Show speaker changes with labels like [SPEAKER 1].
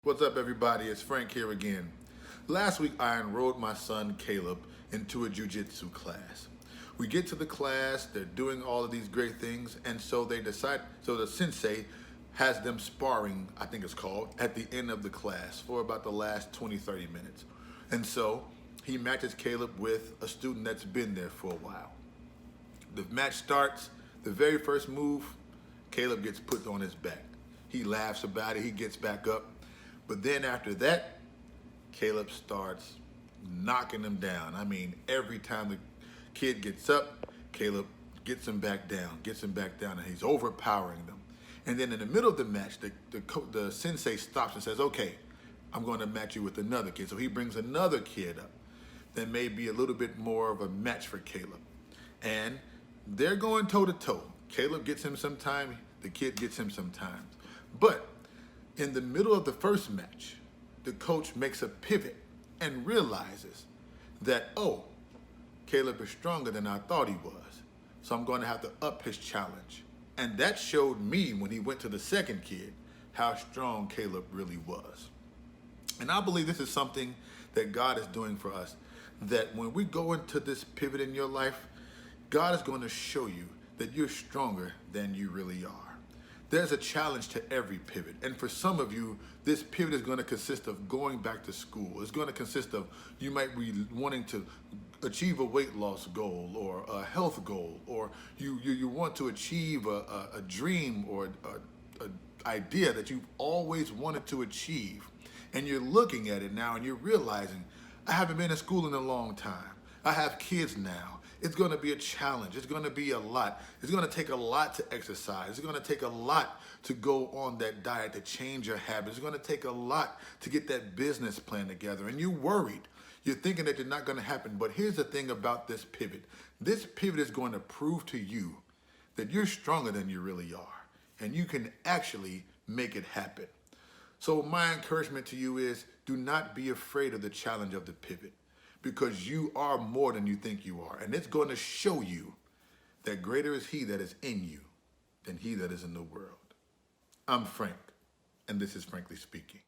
[SPEAKER 1] What's up, everybody? It's Frank here again. Last week, I enrolled my son Caleb into a jiu-jitsu class. We get to the class, they're doing all of these great things, and so the sensei has them sparring, I think it's called, at the end of the class for about the last 20-30 minutes. And so he matches Caleb with a student that's been there for a while. The match starts, the very first move, Caleb gets put on his back. He laughs about it, he gets back up. But then after that, Caleb starts knocking him down. I mean, every time the kid gets up, Caleb gets him back down, and he's overpowering them. And then in the middle of the match, the sensei stops and says, okay, I'm going to match you with another kid. So he brings another kid up that may be a little bit more of a match for Caleb. And they're going toe-to-toe. Caleb gets him some time, the kid gets him some time. But in the middle of the first match, the coach makes a pivot and realizes that, oh, Caleb is stronger than I thought he was. So I'm going to have to up his challenge. And that showed me when he went to the second kid how strong Caleb really was. And I believe this is something that God is doing for us, that when we go into this pivot in your life, God is going to show you that you're stronger than you really are. There's a challenge to every pivot. And for some of you, this pivot is going to consist of going back to school. It's going to consist of, you might be wanting to achieve a weight loss goal or a health goal, or you want to achieve a dream or an idea that you've always wanted to achieve. And you're looking at it now and you're realizing, I haven't been in school in a long time. I have kids now. It's going to be a challenge. It's going to be a lot. It's going to take a lot to exercise. It's going to take a lot to go on that diet, to change your habits. It's going to take a lot to get that business plan together. And you're worried. You're thinking that it's not going to happen. But here's the thing about this pivot. This pivot is going to prove to you that you're stronger than you really are. And you can actually make it happen. So my encouragement to you is, do not be afraid of the challenge of the pivot, because you are more than you think you are. And it's going to show you that greater is he that is in you than he that is in the world. I'm Frank, and this is Frankly Speaking.